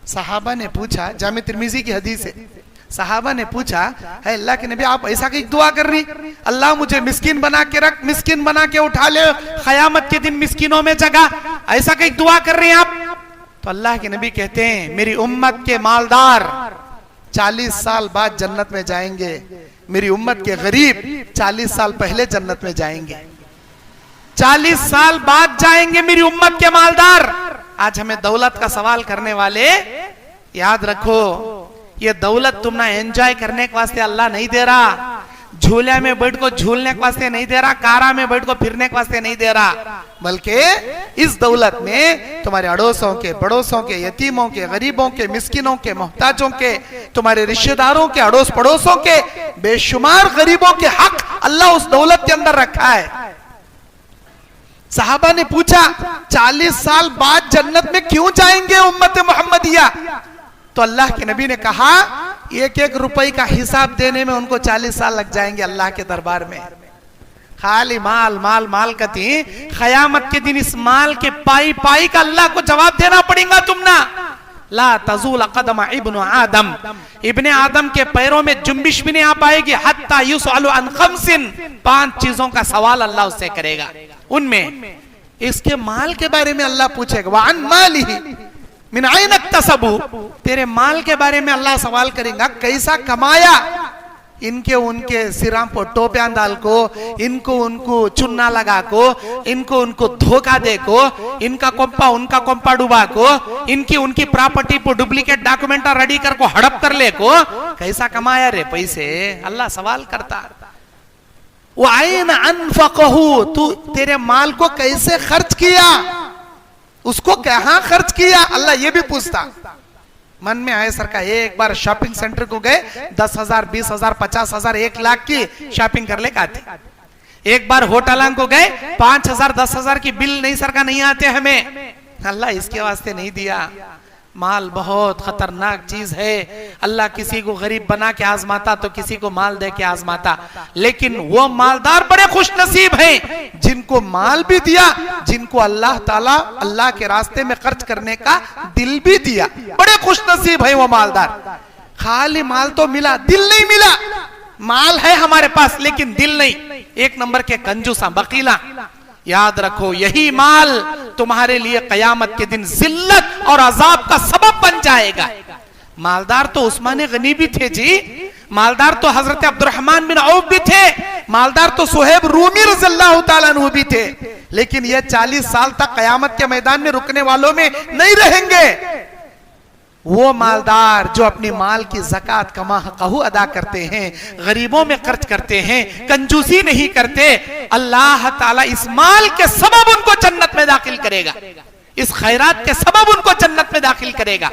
सहाबा ने पूछा, जामे तिर्मिजी की हदीस है, सहाबा ने पूछा, है अल्लाह के नबी आप ऐसा कहीं दुआ कर रही, अल्लाह मुझे मिस्किन बना के रख, मिस्किन बना के उठा ले, क़यामत के दिन मिस्किनों में जगह, ऐसा कहीं दुआ कर रही हैं आप? तो अल्लाह के नबी कहते हैं मेरी उम्मत के मालदार 40 साल बाद जन्नत में जाएंगे, मेरी उम्मत के गरीब 40 साल पहले जन्नत में जाएंगे, 40 साल बाद जाएंगे मेरी उम्मत के मालदार। आज हमें दौलत का सवाल करने वाले, याद रखो ये दौलत तुम ना एंजॉय करने के वास्ते अल्लाह नहीं दे रहा, झूले में बैठ को झूलने के वास्ते नहीं दे रहा, कारा में बैठ को फिरने के वास्ते नहीं दे रहा, बल्कि इस दौलत में तुम्हारे अड़ोसों के, पड़ोसों के, यतीमों के, गरीबों के, मिस्किनों के, मोहताजों के, तुम्हारे रिश्तेदारों के, अड़ोस पड़ोसों के, बेशुमार गरीबों के हक अल्लाह उस दौलत के अंदर रखा है। साहबा ने पूछा 40 साल बाद जन्नत में क्यों जाएंगे उम्मत मोहम्मदिया? तो अल्लाह के नबी ने कहा एक एक रुपए का हिसाब देने में उनको 40 साल लग जाएंगे अल्लाह के दरबार में। खाली माल माल माल कती, क़यामत के दिन इस माल के पाई पाई का अल्लाह को जवाब देना पड़ेगा तुम ना। ला तज़ूल क़दम इब्न आदम, इब्ने आदम के पैरों में जुम्बिश भी नहीं आ पाएगी, हत्ता युसअलु अन खम्सिन, 5 चीजों का सवाल अल्लाह उससे करेगा। उनमें इसके माल के बारे में अल्लाह पूछेगा, व अन मालिही मिन ऐन इक्तसबू, तेरे माल के बारे में अल्लाह सवाल करेगा कैसा कमाया, इनके उनके सिरा पर टोपियां डाल को, इनको उनको चुन्ना लगा को, इनको उनको धोखा दे को, इनका कोम्पा उनका कोम्पा डुबा को, इनकी उनकी प्रॉपर्टी पर डुप्लीकेट डॉक्यूमेंट रेडी कर को हड़प कर ले को, कैसा कमाया रे पैसे, अल्लाह सवाल करता। वो ऐन अनफक़हू, तू तेरे माल को कैसे खर्च किया, उसको कहां खर्च किया, अल्लाह ये भी पूछता। मन में आए सर का, एक बार शॉपिंग सेंटर को गए, 10,000 20,000 50,000 1 लाख की शॉपिंग कर ले आते। एक बार होटल को गए, 5,000 10,000 की बिल नहीं सर का नहीं आते हमें, अल्लाह इसके वास्ते नहीं दिया। माल बहुत खतरनाक चीज है, अल्लाह किसी को गरीब बना के आजमाता तो किसी को माल दे के आजमाता, लेकिन वो मालदार बड़े खुश नसीब हैं जिनको माल भी दिया, जिनको अल्लाह ताला अल्लाह के रास्ते में खर्च करने का दिल भी दिया, बड़े खुश नसीब है वो मालदार। खाली माल तो मिला, दिल नहीं मिला। माल है हमारे पास लेकिन दिल नहीं, एक नंबर के कंजूसा बकीला। याद रखो यही माल तुम्हारे लिए कयामत के दिन जिल्लत और अजाब का सबब बन जाएगा। मालदार तो उस्मान गनी भी थे जी, मालदार तो हजरत अब्दुर्रहमान बिन औफ भी थे, मालदार तो सुहेब रूमी रज़ियल्लाहु ताला अन्हु भी थे, लेकिन ये 40 साल तक कयामत के मैदान में रुकने वालों में नहीं रहेंगे। वो मालदार जो अपनी माल की ज़कात कमा कहू अदा करते हैं, गरीबों में खर्च करते हैं, कंजूसी नहीं करते, अल्लाह ताला इस माल के सबब उनको जन्नत में दाखिल करेगा, इस खैरात के सबब उनको जन्नत में दाखिल करेगा।